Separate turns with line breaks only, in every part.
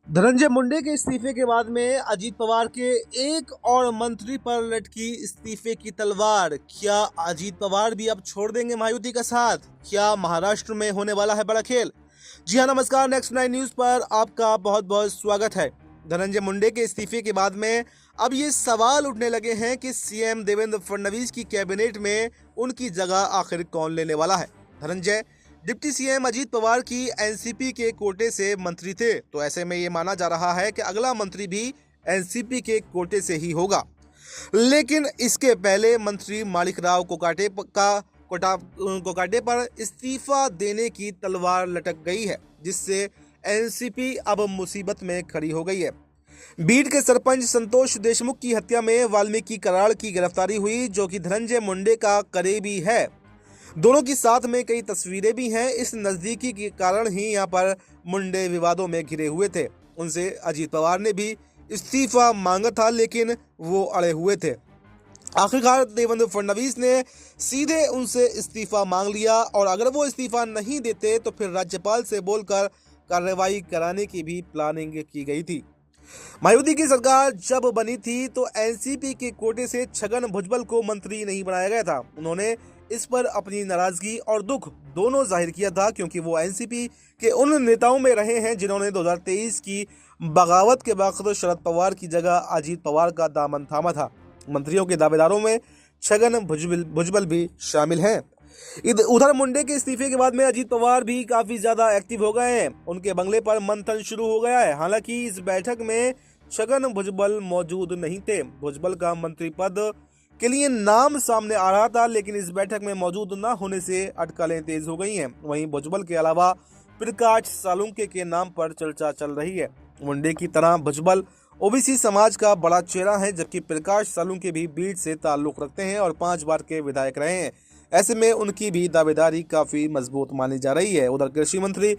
धनंजय मुंडे के इस्तीफे के बाद में अजीत पवार के एक और मंत्री पर लटकी इस्तीफे की तलवार। क्या अजीत पवार भी अब छोड़ देंगे महायुति का साथ? क्या महाराष्ट्र में होने वाला है बड़ा खेल? जी हाँ, नमस्कार। नेक्स्ट 9 न्यूज पर आपका बहुत बहुत स्वागत है। धनंजय मुंडे के इस्तीफे के बाद में अब ये सवाल उठने लगे हैं कि सीएम देवेंद्र फडणवीस की कैबिनेट में उनकी जगह आखिर कौन लेने वाला है। धनंजय डिप्टी सीएम अजीत पवार की एनसीपी के कोटे से मंत्री थे, तो ऐसे में ये माना जा रहा है कि अगला मंत्री भी एनसीपी के कोटे से ही होगा। लेकिन इसके पहले मंत्री माणिकराव कोकाटे पर इस्तीफा देने की तलवार लटक गई है, जिससे एनसीपी अब मुसीबत में खड़ी हो गई है। बीड के सरपंच संतोष देशमुख की हत्या में वाल्मीकि कराड़ की गिरफ्तारी हुई, जो कि धनंजय मुंडे का करीबी है। दोनों की साथ में कई तस्वीरें भी हैं। इस नज़दीकी के कारण ही यहाँ पर मुंडे विवादों में घिरे हुए थे। उनसे अजीत पवार ने भी इस्तीफा मांगा था, लेकिन वो अड़े हुए थे। आखिरकार देवेंद्र फडणवीस ने सीधे उनसे इस्तीफा मांग लिया, और अगर वो इस्तीफा नहीं देते तो फिर राज्यपाल से बोलकर कार्रवाई कराने की भी प्लानिंग की गई थी। मायावती की सरकार जब बनी थी तो एनसीपी के कोटे से छगन भुजबल को मंत्री नहीं बनाया गया था। उन्होंने इस पर अपनी नाराजगी और दुख दोनों जाहिर किया था, क्योंकि वो एनसीपी के उन नेताओं में रहे हैं जिन्होंने 2023 की बगावत के वक्त शरद पवार की जगह अजीत पवार का दामन थामा था। मंत्रियों के दावेदारों में छगन भुजबल भी शामिल हैं। उधर मुंडे के इस्तीफे के बाद में अजीत पवार भी काफी ज्यादा एक्टिव हो गए हैं। उनके बंगले पर मंथन शुरू हो गया है। हालांकि इस बैठक में छगन भुजबल मौजूद नहीं थे। भुजबल का मंत्री पद के लिए नाम सामने आ रहा था, लेकिन इस बैठक में मौजूद न होने से अटकलें तेज हो गई हैं। वहीं भुजबल के अलावा प्रकाश सालुंके के नाम पर चर्चा चल रही है। मुंडे की तरह भुजबल ओबीसी समाज का बड़ा चेहरा है, जबकि प्रकाश सालुंके भी बीड से ताल्लुक रखते हैं और 5 बार के विधायक रहे हैं। ऐसे में उनकी भी दावेदारी काफी मजबूत मानी जा रही है। उधर कृषि मंत्री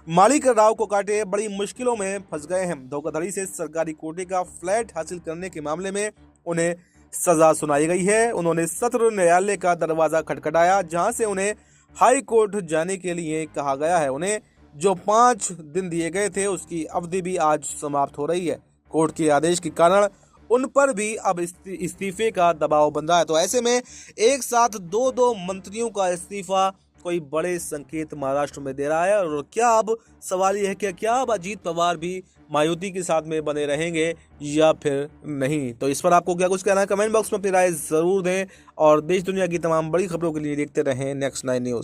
माणिकराव कोकाटे बड़ी मुश्किलों में फंस गए हैं। धोखाधड़ी से सरकारी कोटे का फ्लैट हासिल करने के मामले में उन्हें सजा सुनाई गई है। उन्होंने सत्र न्यायालय का दरवाजा खटखटाया, जहां से उन्हें हाई कोर्ट जाने के लिए कहा गया है। उन्हें जो 5 दिन दिए गए थे, उसकी अवधि भी आज समाप्त हो रही है। कोर्ट के आदेश के कारण उन पर भी अब इस्तीफे का दबाव बन रहा है। तो ऐसे में एक साथ दो मंत्रियों का इस्तीफा कोई बड़े संकेत महाराष्ट्र में दे रहा है। और क्या अब सवाल यह है कि क्या अब अजीत पवार भी मायावती के साथ में बने रहेंगे या फिर नहीं? तो इस पर आपको क्या कुछ कहना है? कमेंट बॉक्स में अपनी राय जरूर दें, और देश दुनिया की तमाम बड़ी खबरों के लिए देखते रहें नेक्स्ट 9 न्यूज।